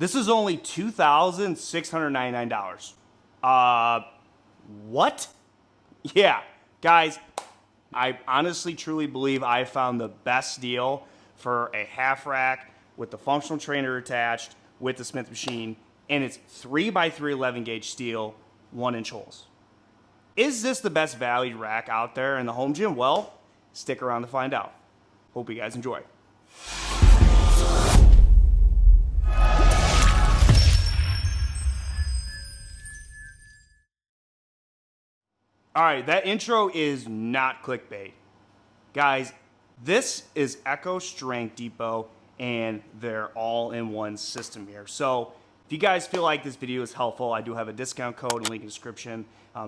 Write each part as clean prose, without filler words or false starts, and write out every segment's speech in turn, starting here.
This is only $2,699. What? Yeah, guys, I honestly truly believe I found the best deal for a half rack with the functional trainer attached with the Smith machine, and it's 3x3 11 gauge steel, 1-inch holes. Is this the best value rack out there in the home gym? Well, stick around to find out. Hope you guys enjoy. All right, that intro is not clickbait. Guys, this is Echo Strength Depot and their all-in-one system here. So if you guys feel like this video is helpful, I do have a discount code and link in the description.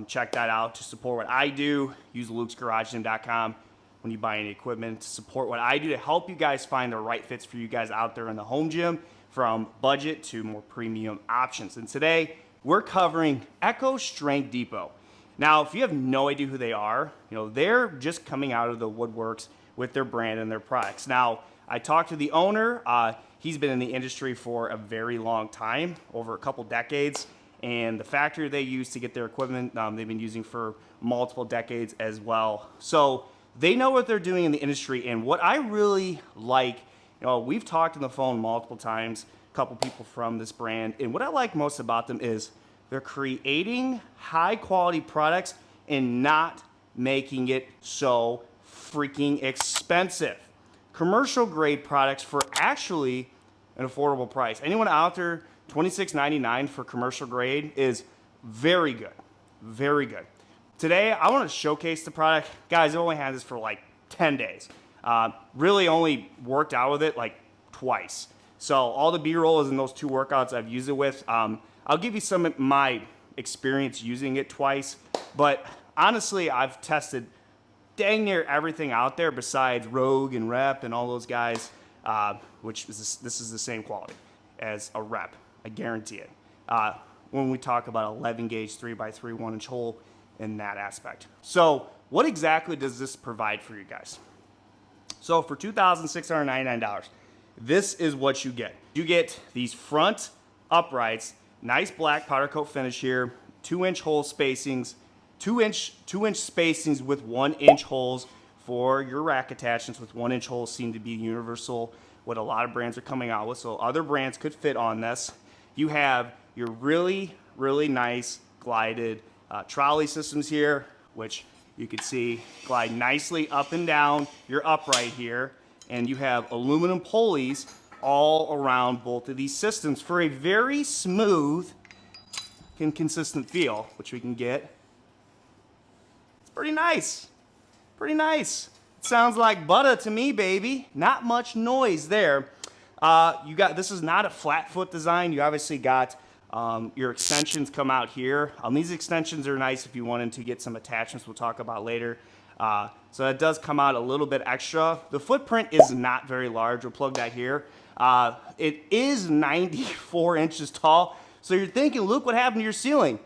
Check that out to support what I do. Use LUKESGARAGEGYM.com when you buy any equipment to support what I do to help you guys find the right fits for you guys out there in the home gym, from budget to more premium options. And today we're covering Echo Strength Depot. Now, if you have no idea who they are, they're just coming out of the woodworks with their brand and their products. Now, I talked to the owner. He's been in the industry for a very long time, over a couple decades, and the factory they use to get their equipment, they've been using for multiple decades as well. So they know what they're doing in the industry, and what I really like, we've talked on the phone multiple times, a couple people from this brand, and what I like most about them is they're creating high quality products and not making it so freaking expensive. Commercial grade products for actually an affordable price. Anyone out there, $26.99 for commercial grade is very good, very good. Today, I want to showcase the product. Guys, I've only had this for like 10 days. Really only worked out with it like twice. So all the B-roll is in those 2 workouts I've used it with. I'll give you some of my experience using it twice, but honestly, I've tested dang near everything out there besides Rogue and Rep and all those guys, which is this is the same quality as a Rep. I guarantee it. When we talk about 11 gauge 3x3 1-inch hole in that aspect. So what exactly does this provide for you guys? So for $2,699, this is what you get. You get these front uprights, nice black powder coat finish here, 2-inch hole spacings, 2-inch spacings with 1-inch holes for your rack attachments. With 1-inch holes seem to be universal, what a lot of brands are coming out with, so other brands could fit on this. You have your really, really nice glided trolley systems here, which you can see glide nicely up and down your upright here, and you have aluminum pulleys all around both of these systems for a very smooth and consistent feel, which we can get. It's pretty nice. Pretty nice. It sounds like butter to me, baby. Not much noise there. This is not a flat foot design. You obviously got your extensions come out here. These extensions are nice if you wanted to get some attachments we'll talk about later. So that does come out a little bit extra. The footprint is not very large. We'll plug that here. It is 94 inches tall. So you're thinking, Luke, what happened to your ceiling?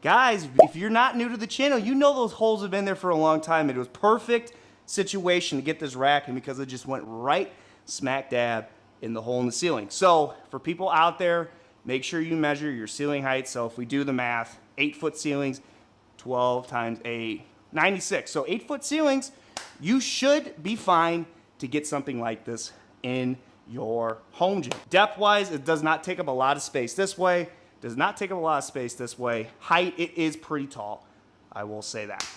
Guys, if you're not new to the channel, you know those holes have been there for a long time. It was perfect situation to get this rack in because it just went right smack dab in the hole in the ceiling. So for people out there, make sure you measure your ceiling height. So if we do the math, 8-foot ceilings, 12 times 8, 96. So 8-foot ceilings, you should be fine to get something like this in your home gym. Depth-wise, it does not take up a lot of space this way. Does not take up a lot of space this way. Height, it is pretty tall. I will say that.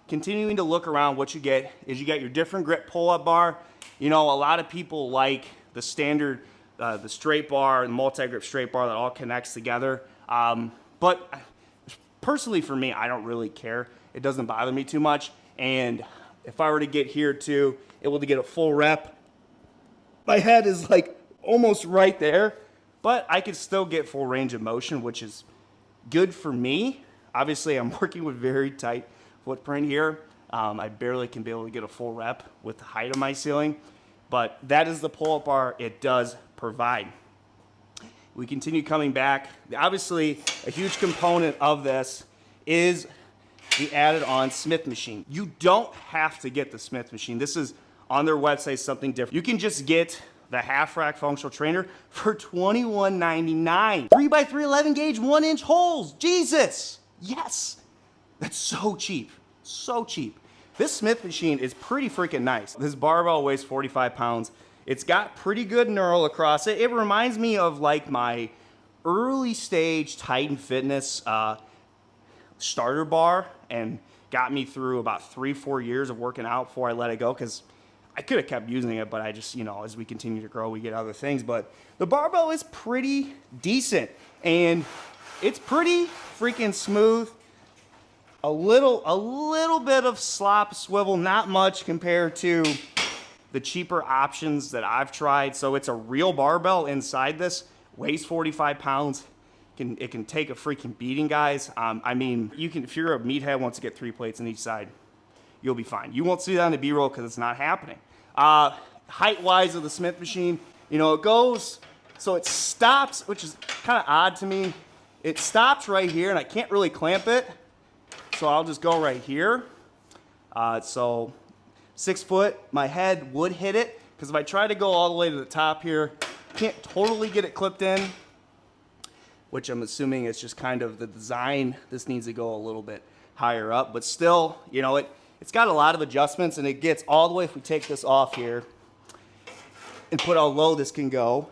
Continuing to look around, what you get is you get your different grip pull-up bar. A lot of people like the standard, the straight bar, the multi-grip straight bar that all connects together. But personally for me, I don't really care. It doesn't bother me too much. And if I were to get here too, able to get a full rep, my head is like almost right there, but I could still get full range of motion, which is good for me. Obviously, I'm working with very tight footprint here. I barely can be able to get a full rep with the height of my ceiling, but that is the pull-up bar it does provide. We continue coming back. Obviously, a huge component of this is the added-on Smith machine. You don't have to get the Smith machine. This is on their website something different. You can just get the half rack functional trainer for $21.99. 3x3 11 gauge 1-inch holes. Jesus. Yes. That's so cheap. So cheap. This Smith machine is pretty freaking nice. This barbell weighs 45 pounds. It's got pretty good knurl across it. It reminds me of like my early stage Titan Fitness starter bar, and got me through about 3-4 years of working out before I let it go, because I could have kept using it, but I just, as we continue to grow, we get other things. But the barbell is pretty decent, and it's pretty freaking smooth. A little bit of slop swivel, not much compared to the cheaper options that I've tried. So it's a real barbell inside this, weighs 45 pounds. It can take a freaking beating, guys. I mean, if you're a meathead wants to get 3 plates on each side, you'll be fine. You won't see that on the B-roll because it's not happening. Height-wise of the Smith machine, it goes, so it stops, which is kind of odd to me. It stops right here, and I can't really clamp it. So I'll just go right here. So 6 foot, my head would hit it, because if I try to go all the way to the top here, can't totally get it clipped in, which I'm assuming is just kind of the design. This needs to go a little bit higher up, but still, it's got a lot of adjustments, and it gets all the way, if we take this off here and put how low this can go,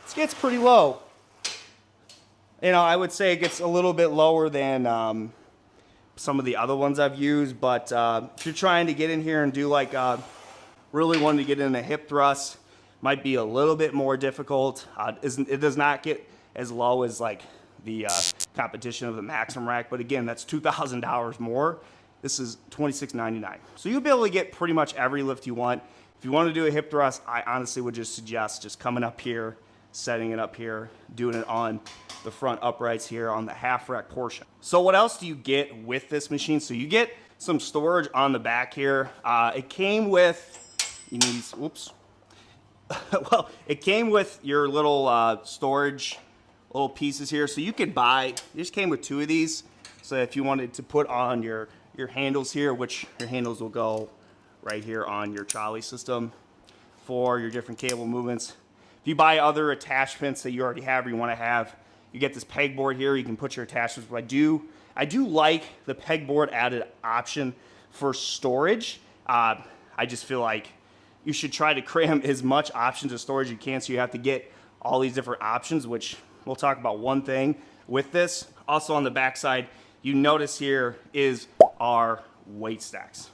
it gets pretty low. I would say it gets a little bit lower than some of the other ones I've used, but if you're trying to get in here and do like really wanting to get in a hip thrust, might be a little bit more difficult. It does not get as low as like the competition of the Maximum rack, but again, that's $2,000 more. This is $26.99. So you'll be able to get pretty much every lift you want. If you want to do a hip thrust, I honestly would just suggest just coming up here, setting it up here, doing it on the front uprights here on the half rack portion. So what else do you get with this machine? So you get some storage on the back here. It came with, well, it came with your little storage little pieces here. So you could buy, it just came with 2 of these. So if you wanted to put on your handles here, which your handles will go right here on your trolley system for your different cable movements. If you buy other attachments that you already have or you want to have, you get this pegboard here. You can put your attachments. But I do like the pegboard added option for storage. I just feel like you should try to cram as much options of storage as you can, so you have to get all these different options, which we'll talk about one thing with this. Also on the back side, you notice here is our weight stacks.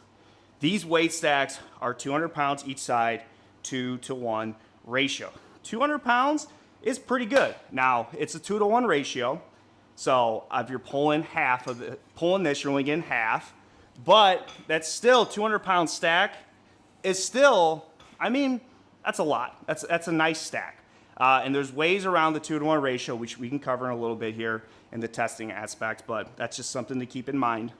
These weight stacks are 200 pounds each side, 2-to-1 ratio. 200 pounds is pretty good. Now, it's a 2-to-1 ratio, so if you're pulling this, you're only getting half, but that's still 200-pound stack is still, I mean, that's a lot. That's a nice stack. And there's ways around the 2-to-1 ratio, which we can cover in a little bit here in the testing aspect, but that's just something to keep in mind.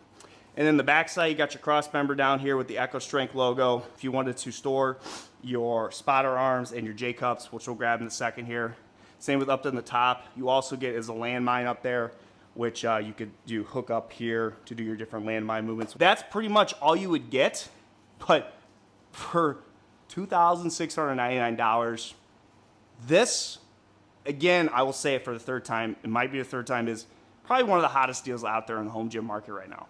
And then the back side, you got your cross member down here with the Echo Strength logo. If you wanted to store your spotter arms and your J-cups, which we'll grab in a second here. Same with up to the top. You also get as a landmine up there, which you could hook up here to do your different landmine movements. That's pretty much all you would get, but for $2,699, this, again, I will say it for the third time, it might be the third time, is probably one of the hottest deals out there in the home gym market right now.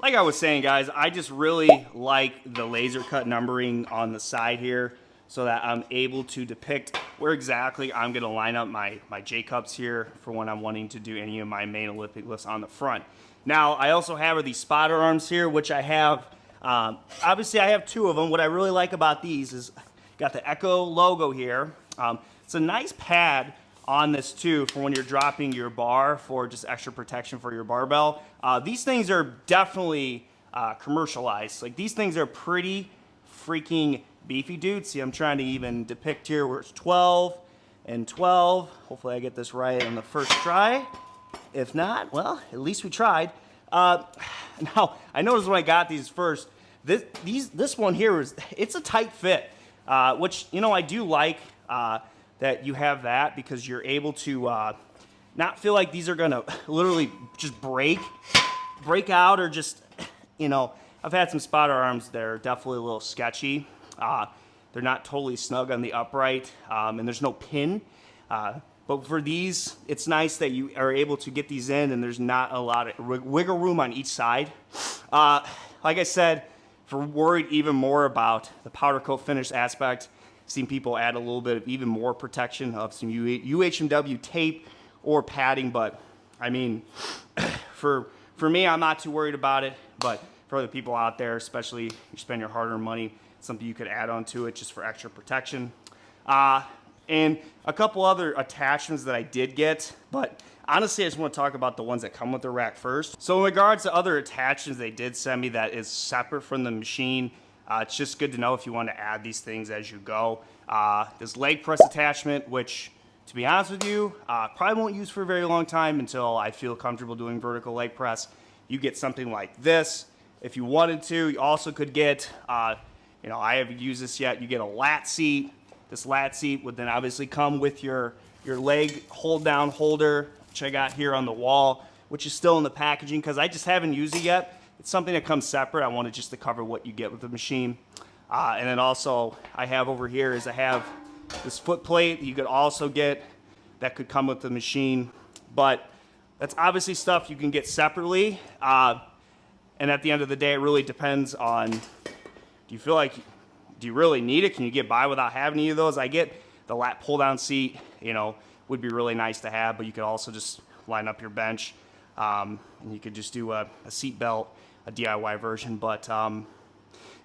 Like I was saying, guys, I just really like the laser cut numbering on the side here so that I'm able to depict where exactly I'm going to line up my J-cups here for when I'm wanting to do any of my main Olympic lifts on the front. Now, I also have these spotter arms here, which I have, obviously I have 2 of them. What I really like about these is got the Echo logo here. It's a nice pad on this too for when you're dropping your bar for just extra protection for your barbell. These things are definitely commercialized. Like, these things are pretty freaking beefy, dude. See, I'm trying to even depict here where it's 12 and 12. Hopefully I get this right on the first try. If not, well, at least we tried. Now, I noticed when I got these first, this one here it's a tight fit, which, I do like that you have that, because you're able to not feel like these are gonna literally just break out, or just, I've had some spotter arms that are definitely a little sketchy. they're not totally snug on the upright, and there's no pin. But for these, it's nice that you are able to get these in and there's not a lot of wiggle room on each side. Like I said, if we're worried even more about the powder coat finish aspect, I've seen people add a little bit of even more protection of some UHMW tape or padding, but I mean, for me, I'm not too worried about it, but for other people out there, especially if you spend your hard-earned money, something you could add on to it just for extra protection. And a couple other attachments that I did get, but honestly, I just want to talk about the ones that come with the rack first. So in regards to other attachments they did send me that is separate from the machine, it's just good to know if you want to add these things as you go. This leg press attachment, which to be honest with you, probably won't use for a very long time until I feel comfortable doing vertical leg press. You get something like this. If you wanted to, you also could get, I haven't used this yet, you get a lat seat. This lat seat would then obviously come with your leg hold down holder, which I got here on the wall, which is still in the packaging because I just haven't used it yet. It's something that comes separate. I wanted just to cover what you get with the machine. And then also I have over here is I have this foot plate that you could also get that could come with the machine. But that's obviously stuff you can get separately. And at the end of the day, it really depends on, do you really need it? Can you get by without having any of those? I get the lat pull down seat, would be really nice to have, but you could also just line up your bench. And you could just do a seat belt, a DIY version, but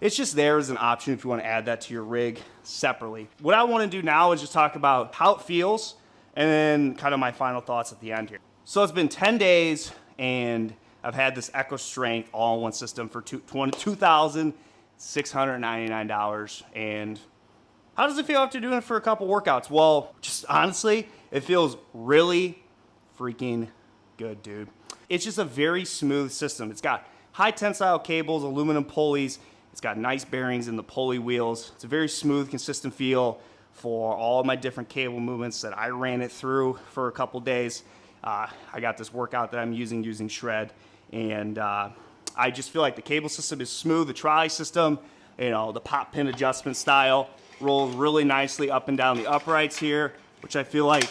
it's just there as an option if you want to add that to your rig separately. What I want to do now is just talk about how it feels and then kind of my final thoughts at the end here. So it's been 10 days and I've had this Echo Strength all-in-one system for $2,699. And how does it feel after doing it for a couple workouts? Well, just honestly, it feels really freaking good, dude. It's just a very smooth system. It's got high tensile cables, aluminum pulleys. It's got nice bearings in the pulley wheels. It's a very smooth, consistent feel for all of my different cable movements that I ran it through for a couple days. I got this workout that I'm using Shred, and I just feel like the cable system is smooth. The trolley system, the pop pin adjustment style, rolls really nicely up and down the uprights here, which I feel like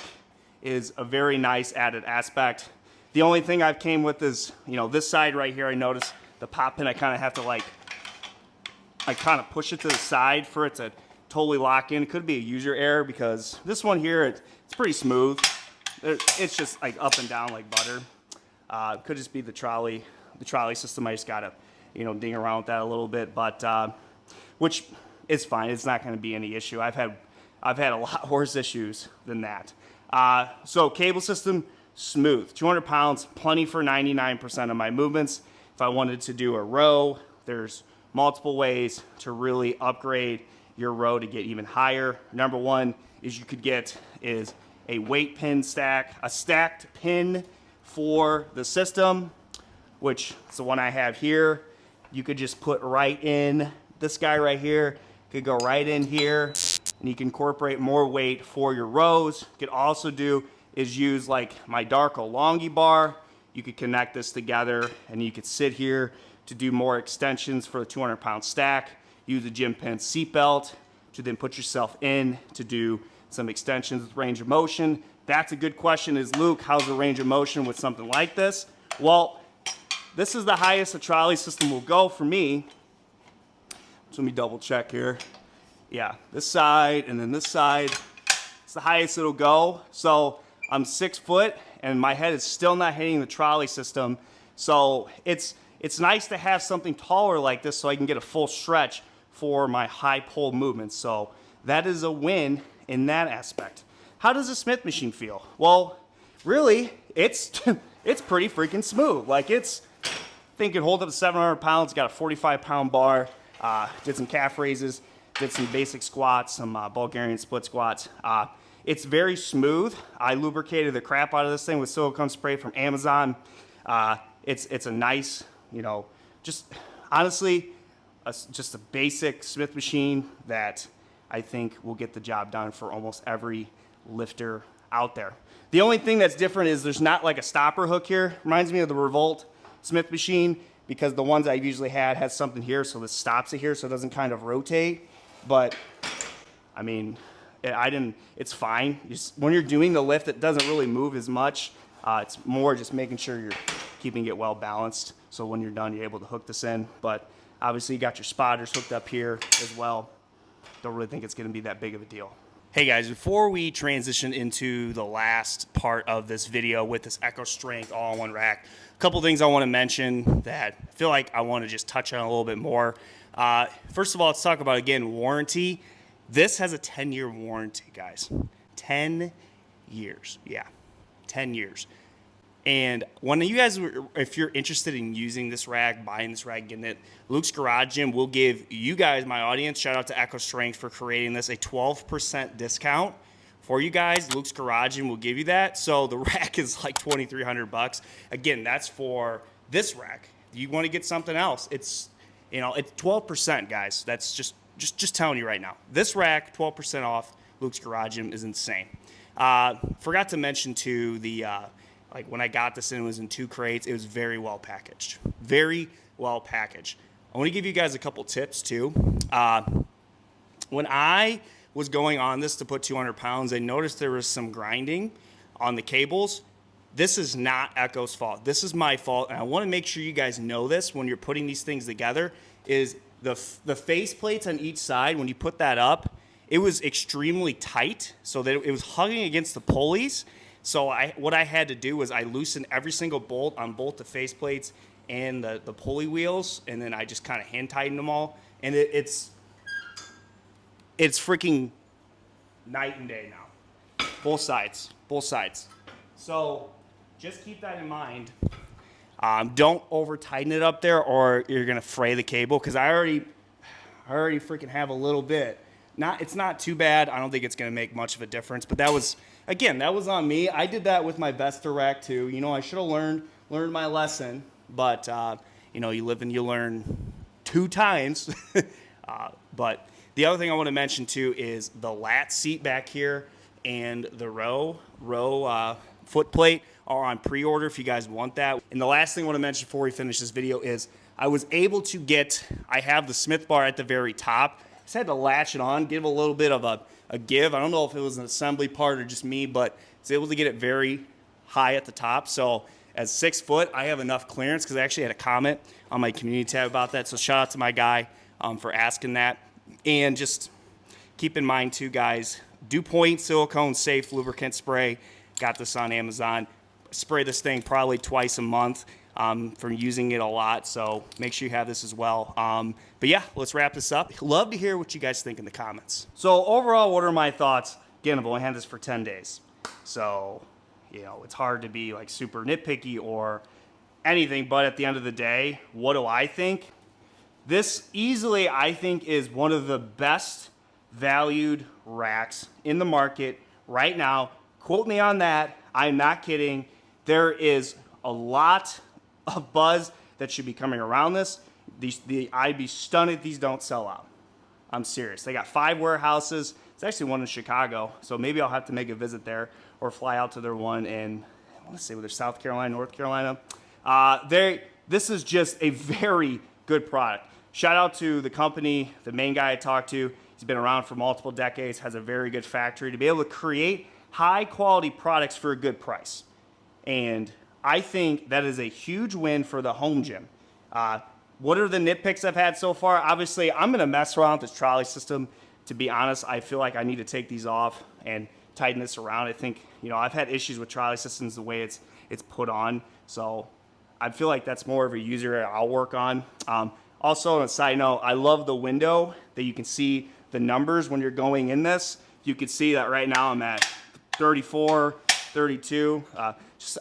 is a very nice added aspect. The only thing I've came with is, this side right here, I noticed the pop pin, I kind of have to push it to the side for it to totally lock in. It could be a user error because this one here, it's pretty smooth. It's just like up and down like butter. It could just be the trolley system. I just gotta, ding around with that a little bit, but which is fine. It's not going to be any issue. I've had a lot worse issues than that. So cable system, smooth. 200 pounds, plenty for 99% of my movements. If I wanted to do a row, there's multiple ways to really upgrade your row to get even higher. Number one is you could get is a weight pin stack, a stacked pin for the system, which is the one I have here. You could just put right in this guy right here, could go right in here, and you can incorporate more weight for your rows. You could also do is use like my Darko Longy bar. You could connect this together and you could sit here to do more extensions for the 200-pound stack. Use a gym pin seat belt to then put yourself in to do some extensions with range of motion. That's a good question is, Luke, how's the range of motion with something like this? Well, this is the highest a trolley system will go for me. So let me double check here. Yeah, this side and then this side, it's the highest it'll go. So I'm 6 foot and my head is still not hitting the trolley system. So it's nice to have something taller like this so I can get a full stretch for my high pull movements. So that is a win in that aspect. How does the Smith machine feel? Well, really, it's pretty freaking smooth. Like I think it holds up to 700 pounds, got a 45-pound bar, did some calf raises, did some basic squats, some Bulgarian split squats. It's very smooth. I lubricated the crap out of this thing with silicone spray from Amazon. It's a nice, just honestly, just a basic Smith machine that I think will get the job done for almost every lifter out there. The only thing that's different is there's not like a stopper hook here. Reminds me of the Revolt Smith machine because the ones I've usually had has something here so this stops it here so it doesn't kind of rotate. But I mean, it's fine. When you're doing the lift, it doesn't really move as much. It's more just making sure you're keeping it well balanced. So when you're done, you're able to hook this in. But obviously you got your spotters hooked up here as well. Don't really think it's going to be that big of a deal. Hey guys, before we transition into the last part of this video with this Echo Strength all-in-one rack, a couple things I want to mention that I feel like I want to just touch on a little bit more. First of all, let's talk about, again, warranty. This has a 10-year warranty, guys. 10 years. Yeah, 10 years. And when you guys, if you're interested in using this rack, buying this rack, getting it, Luke's Garage Gym will give you guys, my audience, shout out to Echo Strength for creating this, a 12% discount for you guys. Luke's Garage Gym will give you that. So the rack is like $2,300. Again, that's for this rack. You want to get something else, it's, you know, it's 12%, guys. That's just telling you right now. This rack, 12% off, Luke's Garage Gym is insane. Forgot to mention too, like when I got this in, it was in 2 crates. It was very well packaged. Very well packaged. I want to give you guys a couple tips too. When I was going on this to put 200 pounds, I noticed there was some grinding on the cables. This is not Echo's fault. This is my fault, and I want to make sure you guys know this when you're putting these things together, is the face plates on each side, when you put that up, it was extremely tight so that it was hugging against the pulleys. So what I had to do was I loosened every single bolt on both the face plates and the pulley wheels, and then I just kind of hand tightened them all. And it's freaking night and day now. Both sides. So just keep that in mind. Don't over tighten it up there, or you're gonna fray the cable. Because I already freaking have a little bit. It's not too bad. I don't think it's gonna make much of a difference. But that was on me. I did that with my Vesta rack too. You know, I should have learned my lesson. But you know, you live and you learn 2 times. But the other thing I want to mention too is the lat seat back here and the row foot plate are on pre-order if you guys want that. And the last thing I want to mention before we finish this video is I was able to I have the Smith bar at the very top. Just had to latch it on, give a little bit of a give. I don't know if it was an assembly part or just me, but I was able to get it very high at the top. So as 6 foot, I have enough clearance, because I actually had a comment on my community tab about that. So shout out to my guy for asking that. And just keep in mind too, guys, Dew Point silicone safe lubricant spray. Got this on Amazon. Spray this thing probably twice a month from using it a lot. So make sure you have this as well. But yeah, let's wrap this up. Love to hear what you guys think in the comments. So overall, what are my thoughts? Again, I've only had this for 10 days. So, you know, it's hard to be like super nitpicky or anything, but at the end of the day, what do I think? This easily, I think, is one of the best valued racks in the market right now. Quote me on that. I'm not kidding. There is a lot of buzz that should be coming around this. I'd be stunned if these don't sell out. I'm serious. They got 5 warehouses. It's actually one in Chicago, so maybe I'll have to make a visit there or fly out to their one in, I want to say, whether South Carolina, North Carolina. This is just a very good product. Shout out to the company, the main guy I talked to. He's been around for multiple decades, has a very good factory to be able to create high quality products for a good price. And I think that is a huge win for the home gym. What are the nitpicks I've had so far? Obviously, I'm going to mess around with this trolley system. To be honest, I feel like I need to take these off and tighten this around. I think, you know, I've had issues with trolley systems the way it's put on. So I feel like that's more of a user area I'll work on. Also, on a side note, I love the window that you can see the numbers when you're going in this. You can see that right now I'm at 34, 32.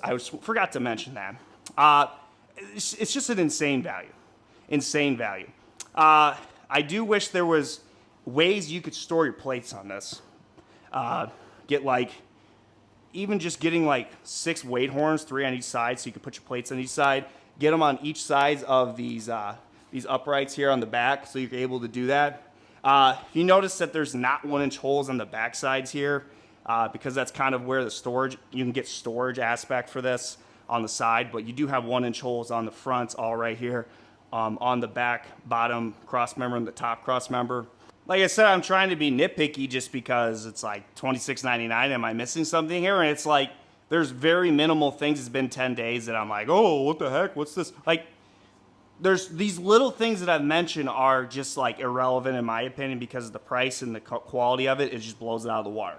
I forgot to mention that. It's just an insane value. Insane value. I do wish there was ways you could store your plates on this. Get like, even just getting like 6 weight horns, 3 on each side, so you can put your plates on each side. Get them on each side of these uprights here on the back, so you're able to do that. You notice that there's not 1-inch holes on the back sides here, because that's kind of where the storage, you can get storage aspect for this on the side, but you do have 1-inch holes on the fronts all right here, on the back bottom cross member and the top cross member. Like I said, I'm trying to be nitpicky just because it's like $26.99. Am I missing something here? And it's like, there's very minimal things. It's been 10 days that I'm like, oh, what the heck? What's this? Like, there's these little things that I've mentioned are just like irrelevant in my opinion because of the price and the quality of it. It just blows it out of the water.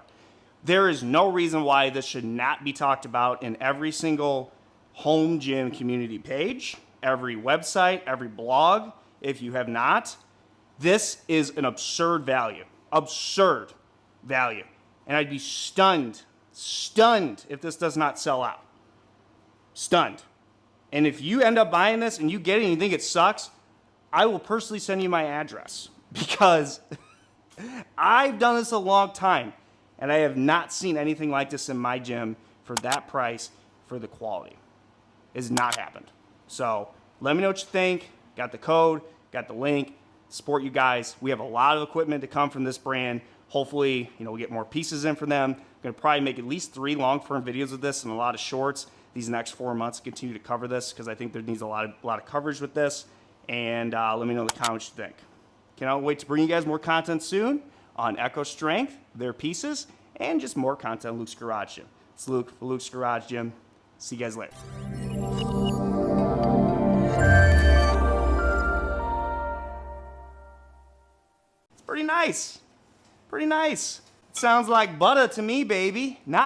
There is no reason why this should not be talked about in every single home gym community page, every website, every blog. If you have not, this is an absurd value. Absurd value. And I'd be stunned if this does not sell out. Stunned. And if you end up buying this and you get it and you think it sucks, I will personally send you my address because I've done this a long time and I have not seen anything like this in my gym for that price for the quality. It has not happened. So let me know what you think. Got the code, got the link. Support you guys. We have a lot of equipment to come from this brand. Hopefully, we'll get more pieces in for them. I'm going to probably make at least 3 long-form videos of this and a lot of shorts these next 4 months, continue to cover this because I think there needs a lot of coverage with this. And let me know in the comments what you think. Cannot wait to bring you guys more content soon on Echo Strength, their pieces, and just more content on Luke's Garage Gym. It's Luke for Luke's Garage Gym. See you guys later. It's pretty nice. Pretty nice. It sounds like butter to me, baby. Not